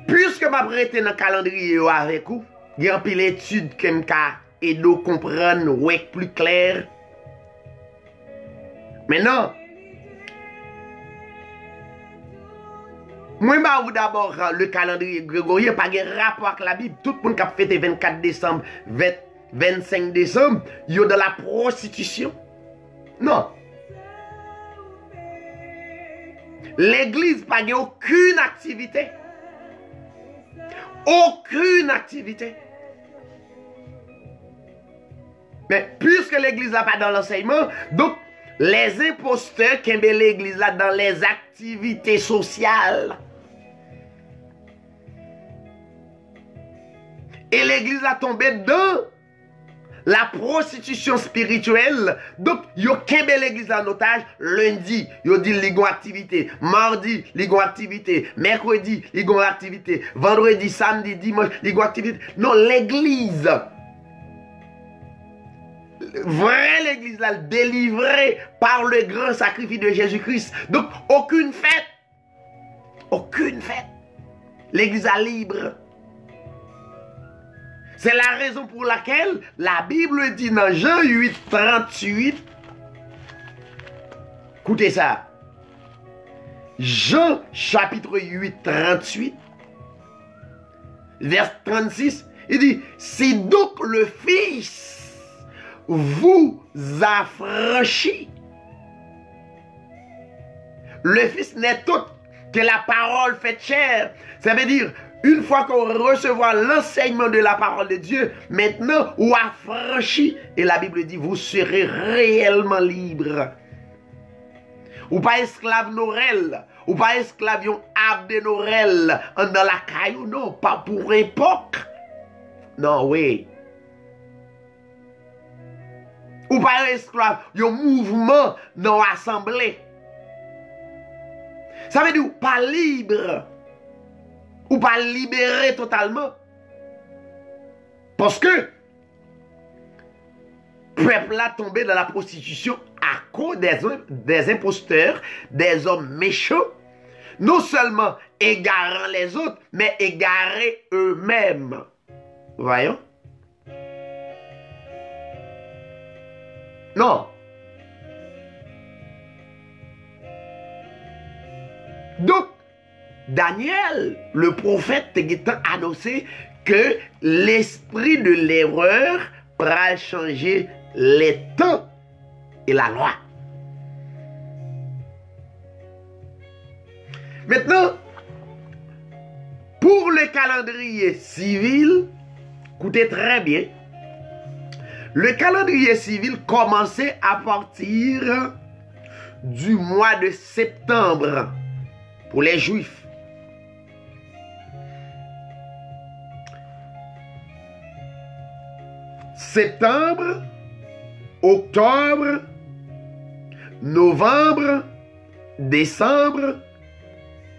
Puisque m'a prêté dans le calendrier avec vous, il y a un peu d'études qui m'ont aidé à comprendre ouais, plus clair. Maintenant, moi, je vous d'abord le calendrier grégorien, pas de rapport avec la Bible. Tout le monde qui a fêté 24 décembre, 25 décembre, il y a de la prostitution. Non. L'église n'a pas aucune activité. Aucune activité. Mais puisque l'église n'a pas dans l'enseignement, donc les imposteurs qui aiment l'église là dans les activités sociales. Et l'église a tombé dans la prostitution spirituelle. Donc, yo kembe l'église en otage. Lundi, yo dit ligon activité. Mardi, ligon activité. Mercredi, ligon activité. Vendredi, samedi, dimanche, ligon activité. Non, l'église. Vraie l'église là, délivrée par le grand sacrifice de Jésus-Christ. Donc, aucune fête. Aucune fête. L'église est libre. C'est la raison pour laquelle la Bible dit dans Jean 8, 38, écoutez ça, Jean chapitre 8, 38, verset 36, il dit, si donc le Fils vous affranchit, le Fils n'est autre que la parole faite chair, ça veut dire, une fois qu'on recevra l'enseignement de la parole de Dieu, maintenant, ou affranchi, et la Bible dit, vous serez réellement libre. Ou pas esclave Norel, ou pas esclave yon abde Norel, dans la caillou, non, pas pour époque. Non, oui. Ou pas esclave yon mouvement dans l'assemblée. Ça veut dire, pas libre. Ou pas libérer totalement. Parce que le peuple a tombé dans la prostitution à cause des imposteurs, des hommes méchants, non seulement égarant les autres, mais égarer eux-mêmes. Voyons. Non. Donc, Daniel, le prophète, a annoncé que l'esprit de l'erreur pourra changer les temps et la loi. Maintenant, pour le calendrier civil, écoutez très bien, Le calendrier civil commençait à partir du mois de septembre pour les Juifs. Septembre, octobre, novembre, décembre,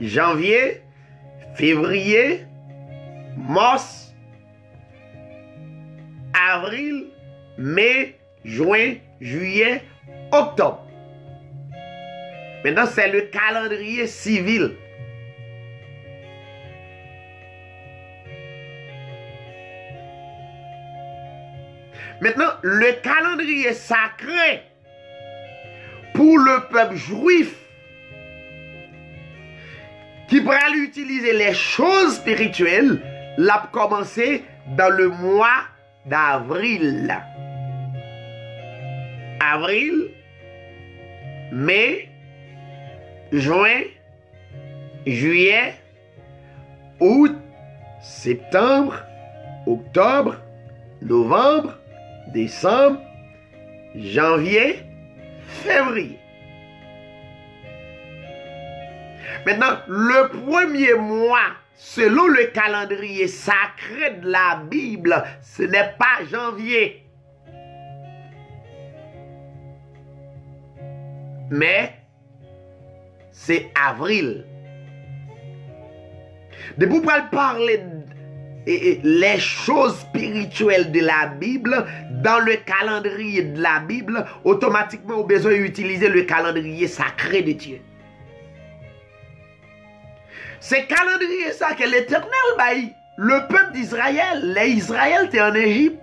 janvier, février, mars, avril, mai, juin, juillet, octobre. Maintenant, c'est le calendrier civil. Maintenant, le calendrier sacré pour le peuple juif qui pourra utiliser les choses spirituelles, l'a commencé dans le mois d'avril. Avril, mai, juin, juillet, août, septembre, octobre, novembre, décembre, janvier, février. Maintenant, le premier mois, selon le calendrier sacré de la Bible, ce n'est pas janvier, mais c'est avril. De vous parler les choses spirituelles de la Bible, dans le calendrier de la Bible, automatiquement, on a besoin d'utiliser le calendrier sacré de Dieu. C'est calendrier ça que l'Éternel baille. Le peuple d'Israël, les Israël étaient en Égypte.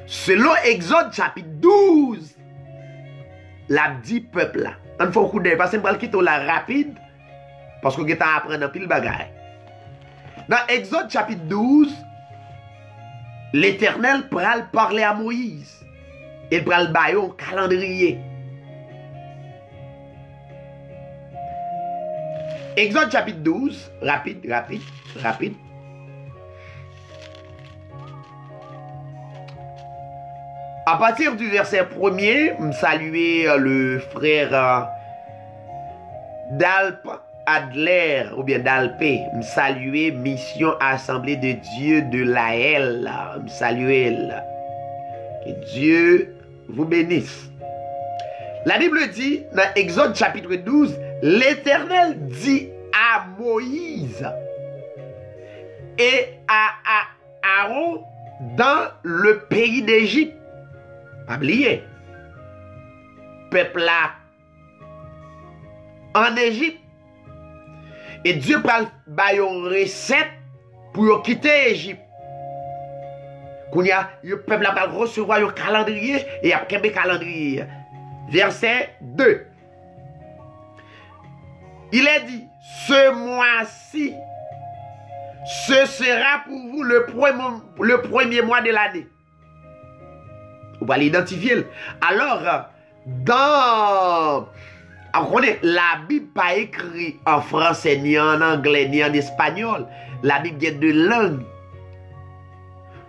Selon Exode chapitre 12, la dit peuple là. On fait un coup d'œil parce que je vais quitter la rapide parce que je vais apprendre un pile bagaille. Dans Exode chapitre 12, l'Éternel pral parler à Moïse. Il pral bailler un calendrier. Exode chapitre 12, rapide. À partir du verset 1er, je saluer le frère d'Alp Adler, ou bien d'Alpé. Je saluer Mission Assemblée de Dieu de l'AL. Je saluer. Que Dieu vous bénisse. La Bible dit, dans Exode chapitre 12, l'Éternel dit à Moïse et à Aaron dans le pays d'Égypte. Pas oublier. Peuple là en Égypte. Et Dieu parle une recette pour quitter l'Égypte. Quand le peuple là va recevoir un calendrier et après un calendrier. Verset 2. Il est dit, ce mois-ci, ce sera pour vous le premier mois de l'année. Vous allez l'identifier. Alors, la Bible n'est pas écrite en français, ni en anglais, ni en espagnol. La Bible est de langue.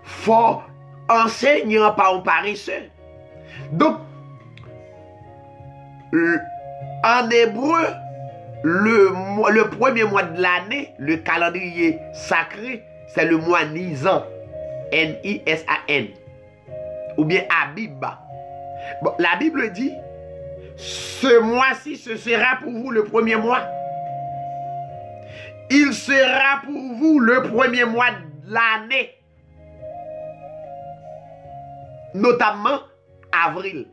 Faut enseigner par un paresseux. Donc, en hébreu, le premier mois de l'année, le calendrier sacré, c'est le mois Nisan. N-I-S-A-N. Ou bien Abib. Bon, la Bible dit, ce mois-ci, ce sera pour vous le premier mois. Il sera pour vous le premier mois de l'année. Notamment avril.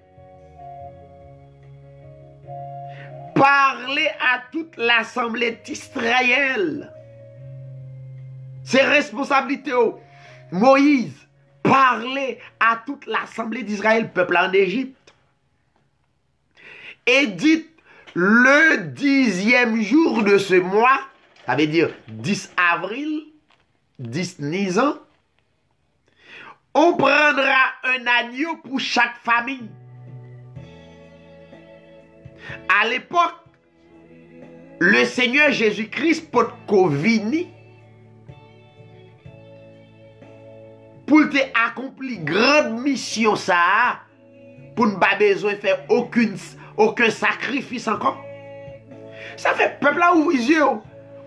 Parlez à toute l'assemblée d'Israël. C'est responsabilité. Moïse, parlez à toute l'assemblée d'Israël, peuple en Égypte. Et dites, le 10e jour de ce mois, ça veut dire 10 avril, 10 Nisan, on prendra un agneau pour chaque famille. À l'époque, le Seigneur Jésus-Christ pot kovini pour te accomplir grande mission ça, pour ne pas besoin de faire aucun sacrifice encore. Ça fait peuple là ouvrir les yeux.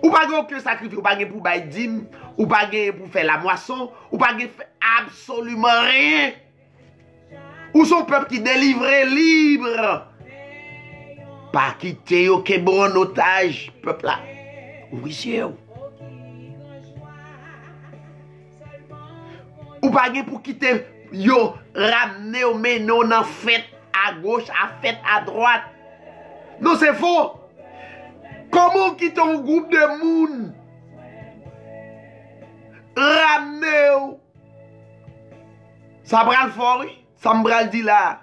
Ou pas aucun sacrifice, ou pas pour bailler dîme, ou pas pour faire la moisson, ou pas faire absolument rien. Ou son peuple qui délivré libre. Pas quitter aucun bon otage, peuple là. Oui, c'est où. Ou pas pour quitter, yo, ramener au menon dans fête à gauche, à fête à droite. Non, c'est faux. Comment quitter un groupe de monde? Ramener. Ça bral fort, ça me bral dit là.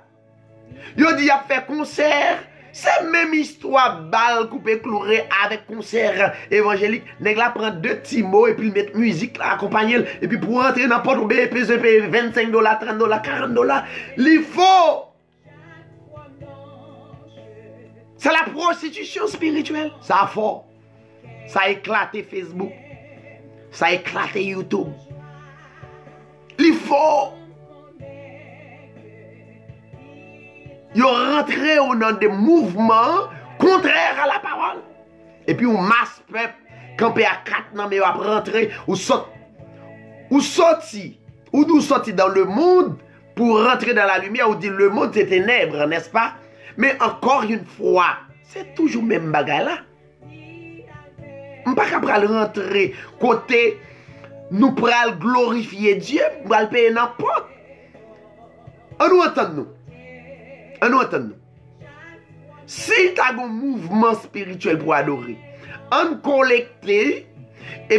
Yo dit y a fait concert. C'est même histoire balle coupé cloué avec concert évangélique. Nèg la prend 2 petits mots et puis mettre musique là accompagner et puis pour rentrer dans porte payer $25, $30, $40. Il faut. C'est la prostitution spirituelle. Ça a fort. Ça a éclaté Facebook. Ça a éclaté YouTube. Il faut. Ils rentré dans des mouvements contraires à la parole. Et puis, on masse peuple, campé à 4 ans, mais on rentré, ou sorti dans le monde pour rentrer dans la lumière, ou dit le monde c'est ténèbres, n'est-ce pas? Mais encore une fois, c'est toujours le même bagage là. On ne peut pas rentrer côté, nous prenons glorifier Dieu, nous allons payer n'importe. On nous entend nous. On nous entend nous. Si tu as un mouvement spirituel pour adorer, on collecte et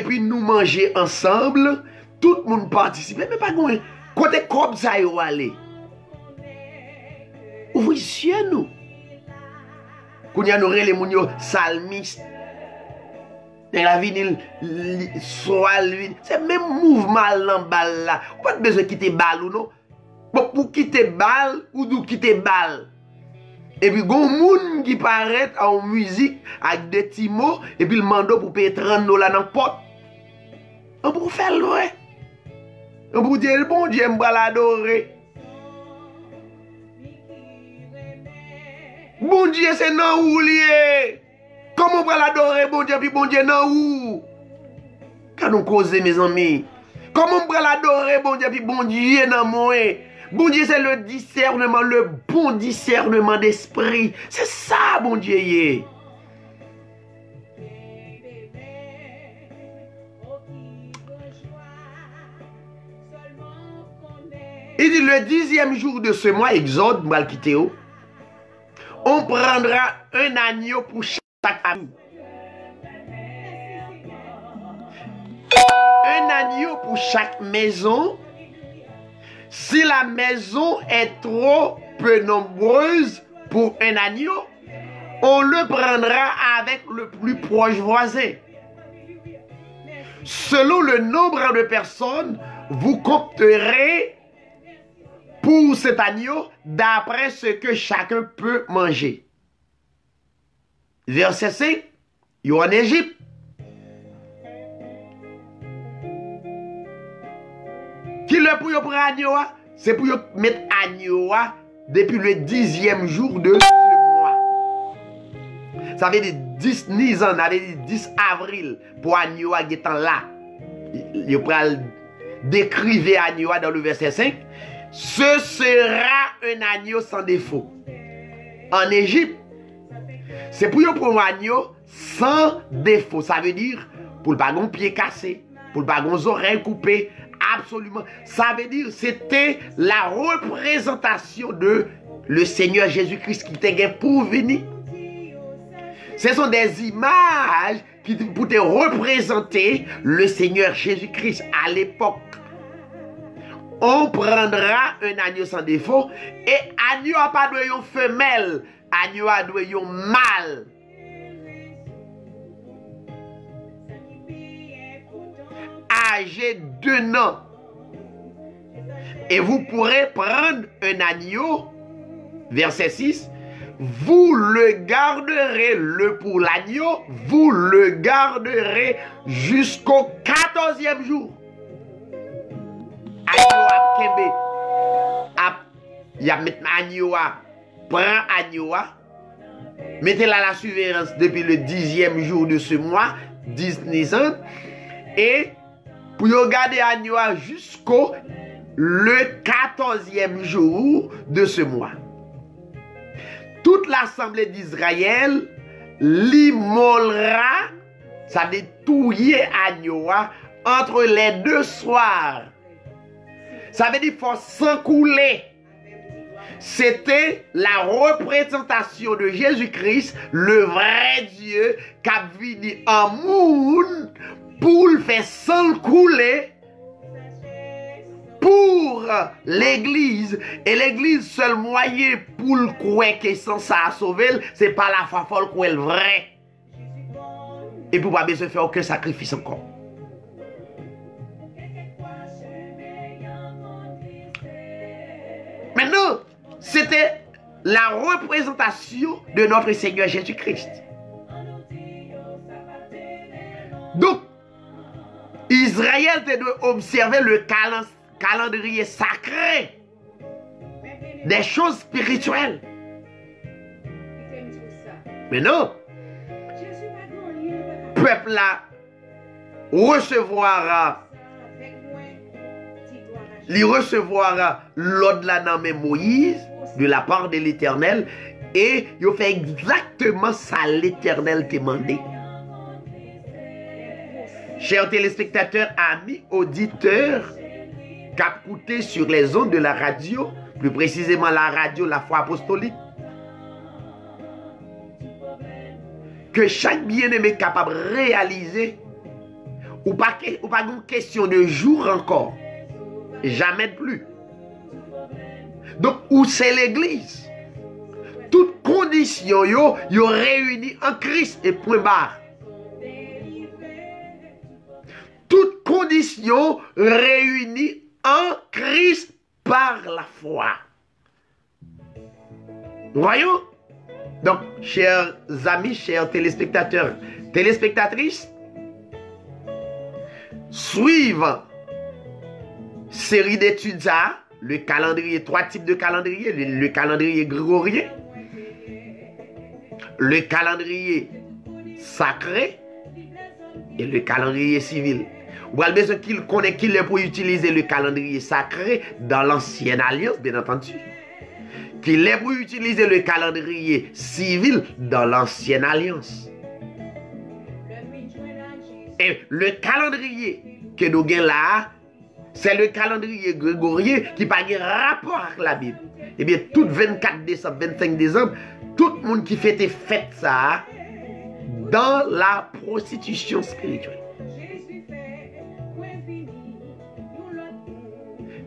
puis nous manger ensemble, tout le monde participe. Mais pas de côté comme ça, il va aller. Ouvrez les nous. Quand il y a les mounions salmistes, dans la vie, c'est même mouvement là. Pas besoin de quitter balle ou non. Bon, pour quitter balle ou nous quitter balle. Et puis, il y a des gens qui paraissent en musique avec des petits mots et puis le mando pour payer $30 dans la porte. On peut faire le vrai. On peut dire, bon Dieu, je vais l'adorer. Bon Dieu, c'est non où lié. Comment on va l'adorer, bon Dieu, puis bon Dieu, non où? Quand nous causons, mes amis. Comment on va l'adorer, bon Dieu, puis bon Dieu, non moi? Bon Dieu, c'est le discernement, le bon discernement d'esprit. C'est ça, bon Dieu. Il dit le 10e jour de ce mois, Exode, Malkitéo, on prendra un agneau pour chaque famille. Un agneau pour chaque maison. Si la maison est trop peu nombreuse pour un agneau, on le prendra avec le plus proche voisin. Selon le nombre de personnes, vous compterez pour cet agneau d'après ce que chacun peut manger. Verset 5, il y a en Égypte. Qui le pour prendre agneau, c'est pour mettre agneau depuis le 10e jour de ce mois. Ça veut dire 10 Nisan, ça veut dire 10 avril pour agneau qui est là. Il peut décrire agneau dans le verset 5. Ce sera un agneau sans défaut. En Égypte, c'est pour prendre un agneau sans défaut. Ça veut dire pour le bagon pied cassé, pour le bagon oreilles coupées. Absolument. Ça veut dire c'était la représentation de le Seigneur Jésus-Christ qui était pour venir. Ce sont des images qui pour te représenter le Seigneur Jésus-Christ à l'époque. On prendra un agneau sans défaut et agneau n'a pas de femelle, agneau a de mâle. Âgé d'1 an. Et vous pourrez prendre un agneau, verset 6, vous le garderez, pour l'agneau, vous le garderez jusqu'au 14e jour. agneau a kembe, y a maintenant agneau a, prend agneau a, mettez-la la surveillance depuis le 10e jour de ce mois, 10 Nisan, et pour regarder agneau a jusqu'au le 14e jour de ce mois. Toute l'assemblée d'Israël l'immolera, ça dit touiller agneau entre les deux soirs. Ça veut dire qu'il faut s'encouler. C'était la représentation de Jésus-Christ, le vrai Dieu, qui a venu en monde pour le faire s'encouler pour l'église. Et l'église, seul moyen pour le croire que sans ça à sauver, c'est pas la foi folle qu'on est vrai. Et pour pas besoin de faire aucun sacrifice encore. Maintenant, c'était la représentation de notre Seigneur Jésus-Christ. Donc, Israël doit observer le calendrier sacré des choses spirituelles. Mais non, peuple là recevoir l'ordre là dans Moïse de la part de l'Éternel, et il fait exactement ça l'Éternel demandé. Chers téléspectateurs, amis, auditeurs, captés sur les ondes de la radio, plus précisément la radio La Foi Apostolique, que chaque bien-aimé est capable de réaliser, ou pas une question de jour encore, jamais de plus. Donc, où c'est l'église? Toutes conditions yo réunies en Christ et point barre. Toutes conditions réunies en Christ par la foi. Voyons? Donc, chers amis, chers téléspectateurs, téléspectatrices, suivant série d'études ça, le calendrier, 3 types de calendrier, le calendrier grégorien, le calendrier sacré et le calendrier civil. Vous avez besoin qu'il connaisse qu'il est pour utiliser le calendrier sacré dans l'ancienne alliance, bien entendu. Qu'il est pour utiliser le calendrier civil dans l'ancienne alliance. Et le calendrier que nous avons là, c'est le calendrier grégorien qui n'a pas de rapport avec la Bible. Eh bien, tout 24 décembre, 25 décembre, tout le monde qui fait des fêtes ça, dans la prostitution spirituelle.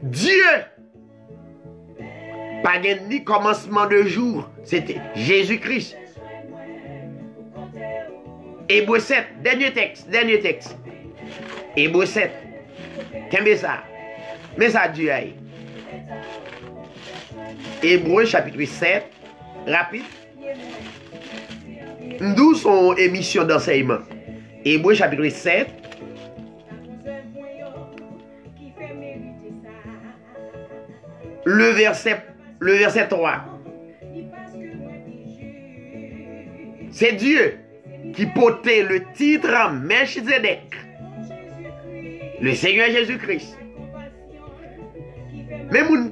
Dieu, pas ni commencement de jour, c'était Jésus-Christ. Hébreux 7, dernier texte. Hébreux 7. Qu'est-ce ça? Mais ça Dieu aille. Hébreux chapitre 7, rapide. D'où son émission d'enseignement. Hébreux chapitre 7. Le verset 3. C'est Dieu qui portait le titre Melchizedek, le Seigneur Jésus-Christ.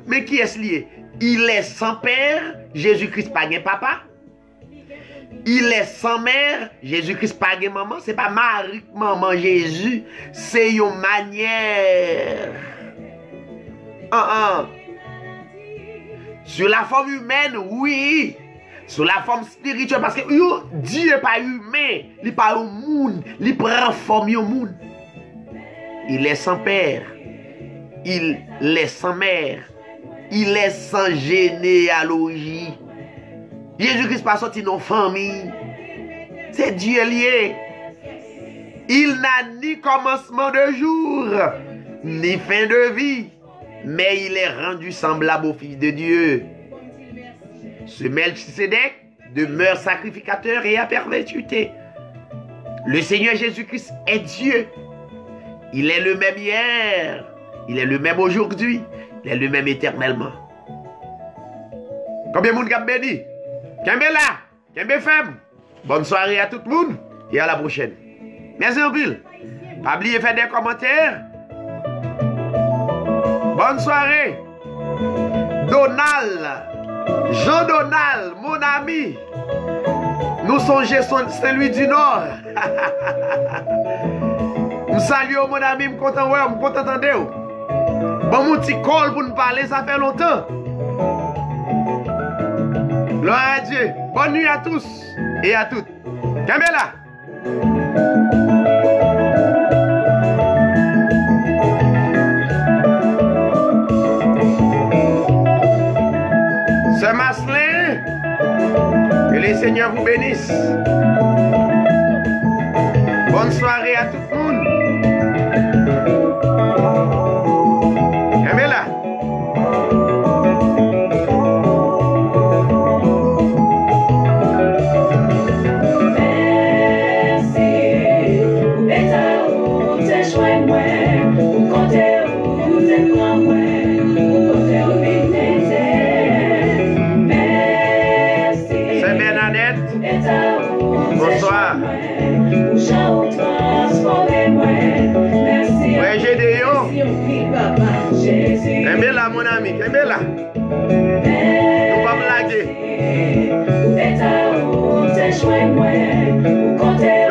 Mais qui est-ce lié? Il est sans père, Jésus-Christ pas de papa. Il est sans mère, Jésus-Christ pas de maman. C'est pas Marie, maman Jésus. C'est une manière. Sur la forme humaine, oui. Sur la forme spirituelle, parce que Dieu n'est pas humain. Il n'est pas un monde. Il prend forme au monde. Il est sans père. Il est sans mère. Il est sans généalogie. Jésus-Christ pas sorti dans famille. C'est Dieu lié. Il n'a ni commencement de jour, ni fin de vie. Mais il est rendu semblable au Fils de Dieu. Ce Melchizedek demeure sacrificateur et à perpétuité. Le Seigneur Jésus-Christ est Dieu. Il est le même hier, Il est le même aujourd'hui. Il est le même éternellement. Combien de monde a béni? Kembe là? Kembe femme? Bonne soirée à tout le monde et à la prochaine. Merci en pile. Pas oublier de faire des commentaires. Bonne soirée. Donald, Jean-Donald, mon ami. Nous songeons Saint-Louis du Nord. Je salue mon ami, je suis content, je suis content d'entendre. Bon, mon petit call pour nous parler, ça fait longtemps. Gloire à Dieu. Bonne nuit à tous et à toutes. Kembela. Ce Maslin, que les seigneurs vous bénissent. Bonne soirée à tout le monde. Kembela. Bonsoir. Ouais, j'ai des yo. Kembe là, mon ami, kembe là. Nous pas blaguer.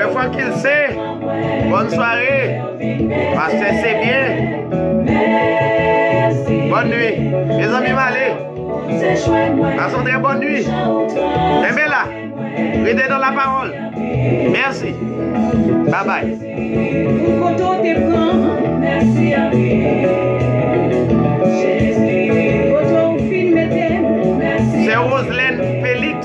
Une fois qu'il sait, bonne soirée. Parce que c'est bien. Bonne nuit. Les amis malés. Passons très bonne nuit. Kembe là. Restez dans la parole. Merci. Bye bye. C'est Roselaine Félix.